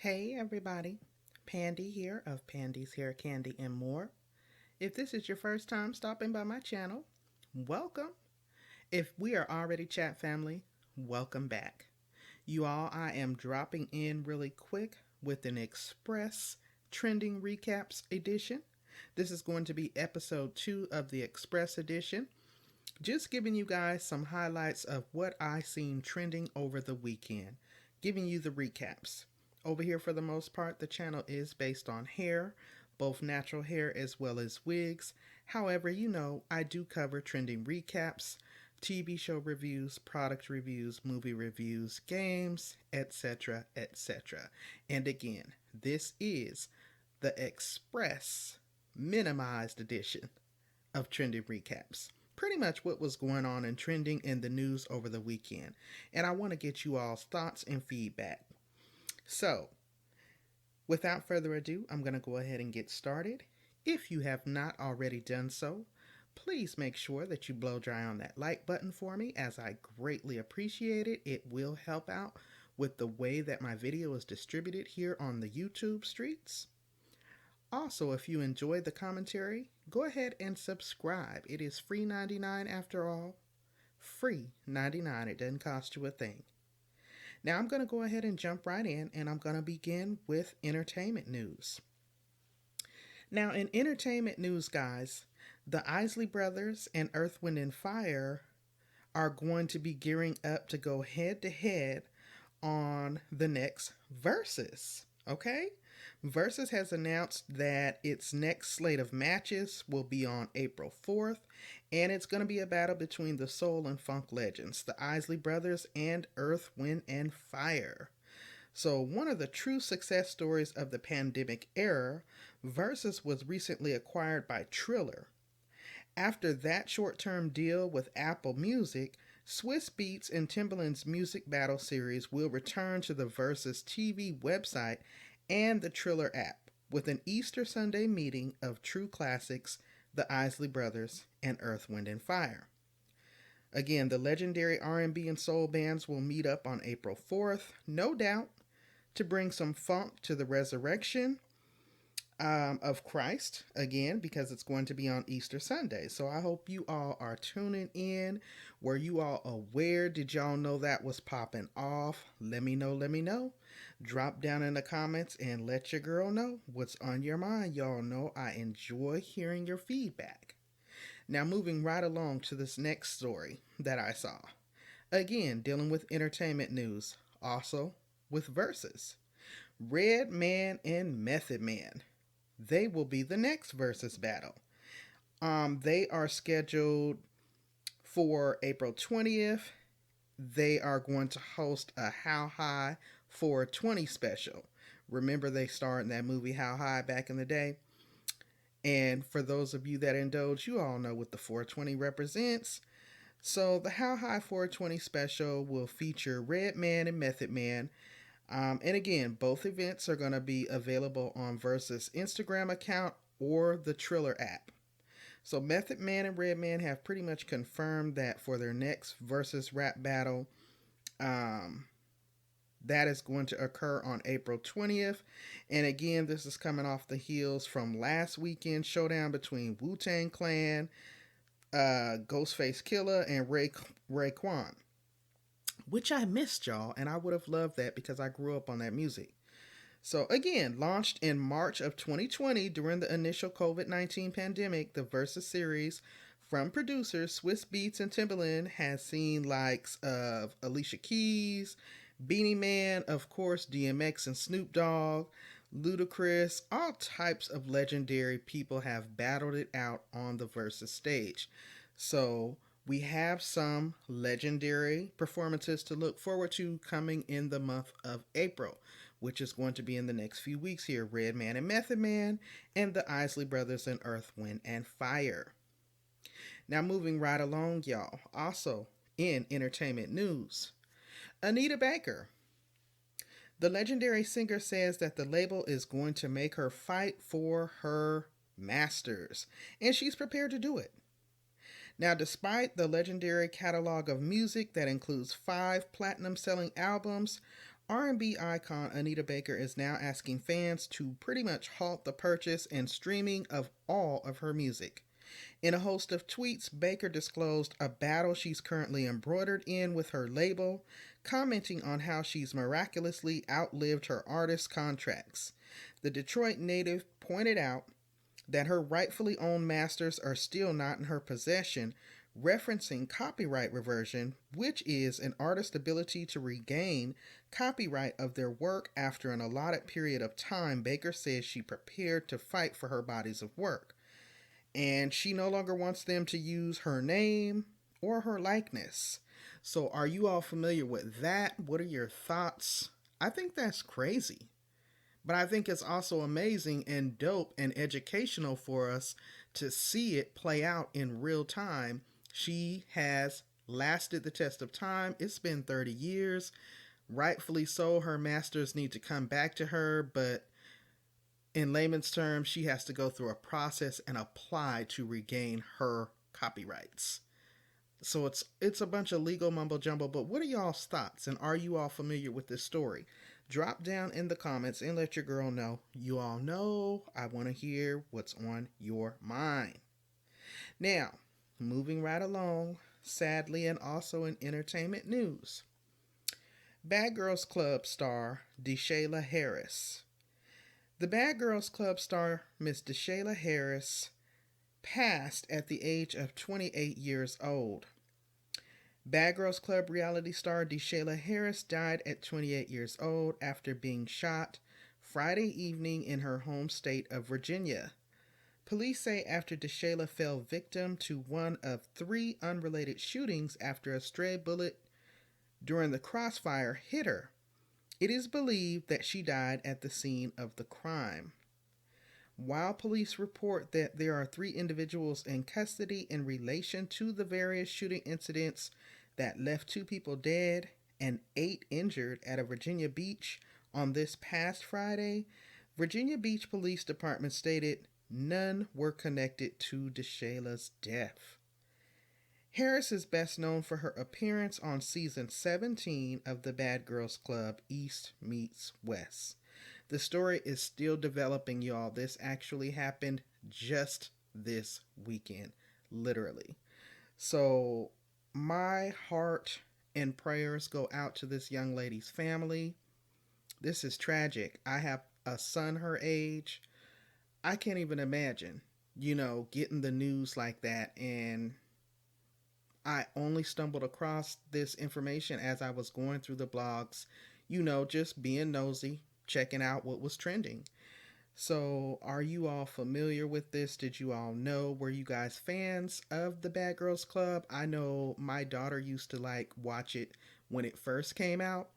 Hey everybody, Pandi here of Pandi's Hair Candy and More. If this is your first time stopping by my channel, welcome. If we are already chat family, welcome back. You all, I am dropping in really quick with an express trending recaps edition. This is going to be episode 2 of the express edition. Just giving you guys some highlights of what I seen trending over the weekend, giving you the recaps. Over here, for the most part, the channel is based on hair, both natural hair as well as wigs. However, I do cover trending recaps, TV show reviews, product reviews, movie reviews, games, etc., etc. And again, this is the express minimized edition of trending recaps. Pretty much what was going on and trending in the news over the weekend. And I want to get you all's thoughts and feedback. So, without further ado, I'm going to go ahead and get started. If you have not already done so, please make sure that you blow dry on that like button for me, as I greatly appreciate it. It will help out with the way that my video is distributed here on the YouTube streets. Also, if you enjoy the commentary, go ahead and subscribe. It is free 99 after all. Free 99. It doesn't cost you a thing. Now I'm going to go ahead and jump right in, and I'm going to begin with entertainment news. Now, in entertainment news, guys, the Isley Brothers and Earth, Wind, and Fire are going to be gearing up to go head to head on the next Versus. Okay? Versus has announced that its next slate of matches will be on April 4th, and it's going to be a battle between the soul and funk legends, the Isley Brothers and Earth, Wind, and Fire. So, one of the true success stories of the pandemic era, Versus was recently acquired by Triller. After that short-term deal with Apple Music, Swiss Beats and Timbaland's Music Battle Series will return to the Versus TV website and the Triller app, with an Easter Sunday meeting of true classics, the Isley Brothers and Earth, Wind, and Fire. Again, the legendary R&B and soul bands will meet up on April 4th, no doubt, to bring some funk to the resurrection of Christ, again, because it's going to be on Easter Sunday. So I hope you all are tuning in. Were you all aware? Did y'all know that was popping off? Let me know. Drop down in the comments and let your girl know what's on your mind. Y'all know I enjoy hearing your feedback. Now, moving right along to this next story that I saw. Again, dealing with entertainment news, also with Versus. Redman and Method Man. They will be the next Versus battle. They are scheduled for April 20th. They are going to host a How High 420 special. Remember, they starred in that movie How High back in the day? And for those of you that indulge, you all know what the 420 represents. So the How High 420 special will feature Redman and Method Man. And again, both events are going to be available on Versus Instagram account or the Triller app. So Method Man and Redman have pretty much confirmed that for their next Versus rap battle, that is going to occur on April 20th. And again, this is coming off the heels from last weekend's showdown between Wu-Tang Clan, Ghostface Killah, and Raekwon, which I missed, y'all, and I would have loved that because I grew up on that music. So again, launched in March of 2020 during the initial COVID-19 pandemic, the Versus series from producers Swiss Beats and Timbaland has seen likes of Alicia Keys, Beanie Man, of course, DMX and Snoop Dogg, Ludacris, all types of legendary people have battled it out on the Versus stage. So we have some legendary performances to look forward to coming in the month of April, which is going to be in the next few weeks here. Redman and Method Man and the Isley Brothers and Earth, Wind, and Fire. Now moving right along, y'all. Also in entertainment news, Anita Baker. The legendary singer says that the label is going to make her fight for her masters, and she's prepared to do it. Now, despite the legendary catalog of music that includes 5 platinum-selling albums, R&B icon Anita Baker is now asking fans to pretty much halt the purchase and streaming of all of her music. In a host of tweets, Baker disclosed a battle she's currently embroidered in with her label, commenting on how she's miraculously outlived her artist contracts. The Detroit native pointed out that her rightfully owned masters are still not in her possession, referencing copyright reversion, which is an artist's ability to regain copyright of their work after an allotted period of time. Baker says she prepared to fight for her bodies of work, and she no longer wants them to use her name or her likeness. So, are you all familiar with that? What are your thoughts? I think that's crazy. But I think it's also amazing and dope and educational for us to see it play out in real time. She has lasted the test of time. It's been 30 years. Rightfully so, her masters need to come back to her, but in layman's terms, she has to go through a process and apply to regain her copyrights. So it's a bunch of legal mumbo jumbo, but what are y'all's thoughts, and are you all familiar with this story? Drop down in the comments and let your girl know. You all know I want to hear what's on your mind. Now, moving right along, sadly and also in entertainment news. Bad Girls Club star Shayla Harris. The Bad Girls Club star Miss Shayla Harris passed at the age of 28 years old. Bad Girls Club reality star Shayla Harris died at 28 years old after being shot Friday evening in her home state of Virginia. Police say after Shayla fell victim to one of 3 unrelated shootings after a stray bullet during the crossfire hit her, it is believed that she died at the scene of the crime. While police report that there are 3 individuals in custody in relation to the various shooting incidents that left 2 people dead and 8 injured at a Virginia beach on this past Friday, Virginia Beach Police Department stated none were connected to Shayla's death. Harris is best known for her appearance on season 17 of the Bad Girls Club East Meets West. The story is still developing, y'all. This actually happened just this weekend, literally. So, my heart and prayers go out to this young lady's family. This is tragic. I have a son her age. I can't even imagine, getting the news like that. And I only stumbled across this information as I was going through the blogs, just being nosy, checking out what was trending. So, are you all familiar with this? Did you all know? Were you guys fans of the Bad Girls Club? I know my daughter used to watch it when it first came out,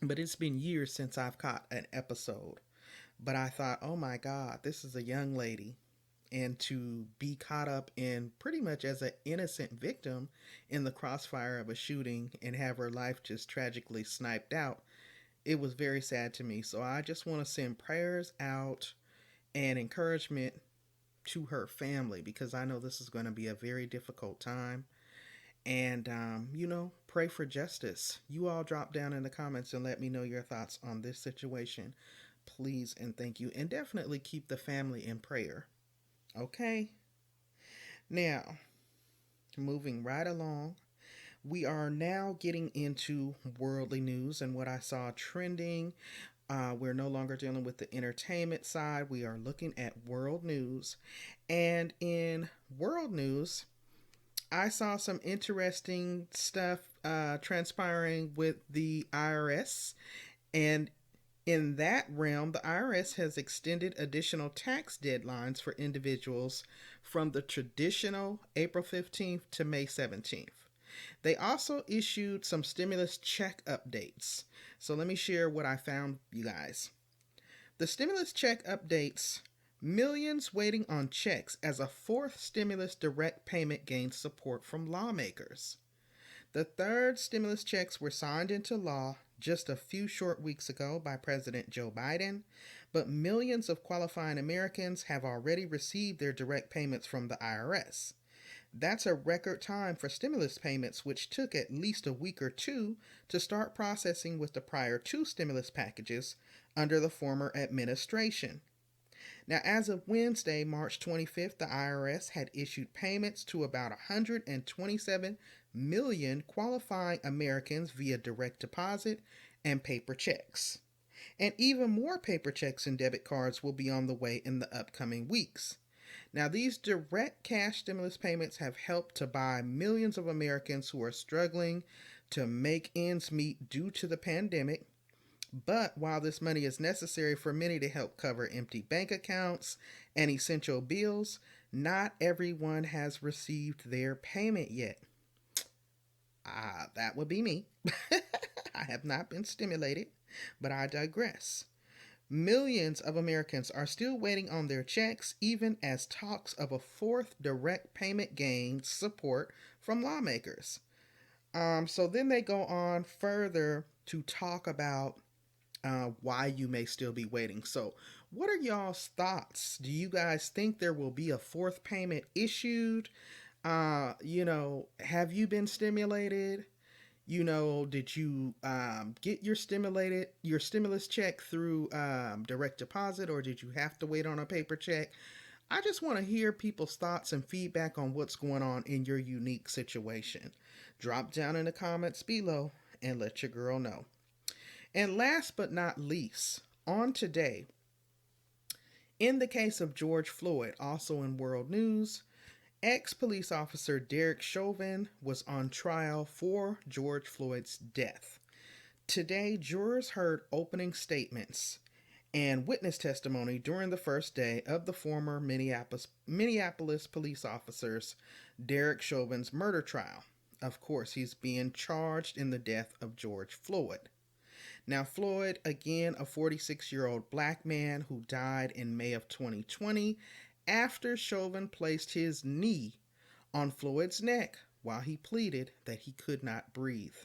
but it's been years since I've caught an episode. But I thought, oh my God, this is a young lady. And to be caught up in pretty much as an innocent victim in the crossfire of a shooting and have her life just tragically sniped out, it was very sad to me. So I just want to send prayers out and encouragement to her family, because I know this is going to be a very difficult time. And, pray for justice. You all drop down in the comments and let me know your thoughts on this situation. Please and thank you. And definitely keep the family in prayer. Okay? Now, moving right along. We are now getting into worldly news and what I saw trending. We're no longer dealing with the entertainment side. We are looking at world news. And in world news, I saw some interesting stuff transpiring with the IRS. And in that realm, the IRS has extended additional tax deadlines for individuals from the traditional April 15th to May 17th. They also issued some stimulus check updates. So let me share what I found, you guys. The stimulus check updates, millions waiting on checks as a 4th stimulus direct payment gains support from lawmakers. The 3rd stimulus checks were signed into law just a few short weeks ago by President Joe Biden, but millions of qualifying Americans have already received their direct payments from the IRS. That's a record time for stimulus payments, which took at least a week or two to start processing with the prior two stimulus packages under the former administration. Now, as of Wednesday, March 25th, the IRS had issued payments to about 127 million qualifying Americans via direct deposit and paper checks. And even more paper checks and debit cards will be on the way in the upcoming weeks. Now, these direct cash stimulus payments have helped to buy millions of Americans who are struggling to make ends meet due to the pandemic. But while this money is necessary for many to help cover empty bank accounts and essential bills, not everyone has received their payment yet. That would be me. I have not been stimulated, but I digress. Millions of Americans are still waiting on their checks, even as talks of a fourth direct payment gains support from lawmakers. So then they go on further to talk about why you may still be waiting. So, what are y'all's thoughts? Do you guys think there will be a fourth payment issued? Have you been stimulated? Did you get your stimulus check through direct deposit, or did you have to wait on a paper check? I just want to hear people's thoughts and feedback on what's going on in your unique situation. Drop down in the comments below and let your girl know. And last but not least, on today, in the case of George Floyd, also in world news, ex-police officer Derek Chauvin was on trial for George Floyd's death. Today, jurors heard opening statements and witness testimony during the first day of the former Minneapolis police officer's Derek Chauvin's murder trial. Of course, he's being charged in the death of George Floyd. Now, Floyd, again, a 46-year-old black man who died in May of 2020 after Chauvin placed his knee on Floyd's neck while he pleaded that he could not breathe.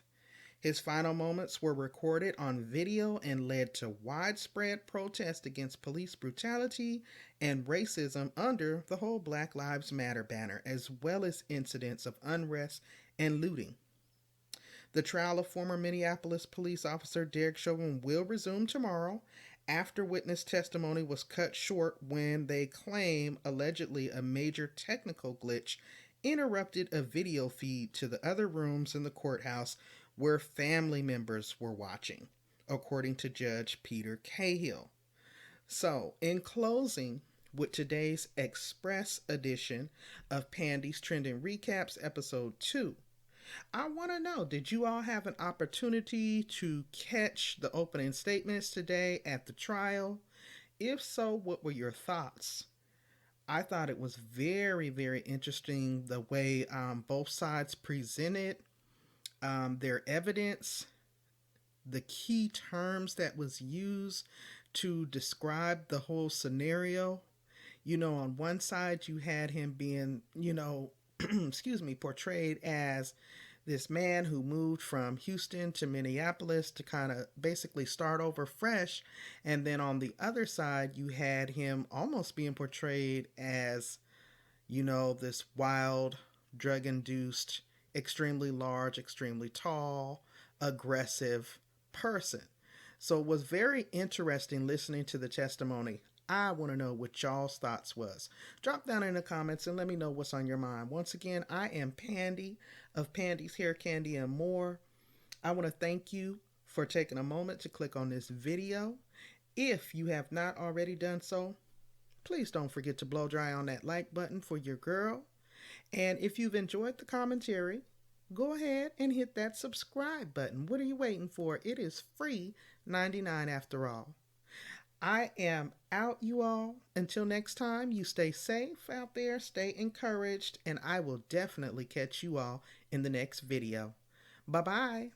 His final moments were recorded on video and led to widespread protest against police brutality and racism under the whole Black Lives Matter banner, as well as incidents of unrest and looting. The trial of former Minneapolis police officer Derek Chauvin will resume tomorrow after witness testimony was cut short when they claim allegedly a major technical glitch interrupted a video feed to the other rooms in the courthouse where family members were watching, according to Judge Peter Cahill. So, in closing, with today's express edition of Pandy's Trending Recaps, Episode 2, I want to know, did you all have an opportunity to catch the opening statements today at the trial? If so, what were your thoughts? I thought it was very, very interesting the way both sides presented their evidence, the key terms that was used to describe the whole scenario. On one side you had him being, portrayed as this man who moved from Houston to Minneapolis to kind of basically start over fresh. And then on the other side, you had him almost being portrayed as, this wild, drug-induced, extremely large, extremely tall, aggressive person. So it was very interesting listening to the testimony. I want to know what y'all's thoughts was. Drop down in the comments and let me know what's on your mind. Once again, I am Pandy of Pandy's Hair, Candy, and More. I want to thank you for taking a moment to click on this video. If you have not already done so, please don't forget to blow dry on that like button for your girl. And if you've enjoyed the commentary, go ahead and hit that subscribe button. What are you waiting for? It is free 99 after all. I am out, you all. Until next time, you stay safe out there, stay encouraged, and I will definitely catch you all in the next video. Bye-bye.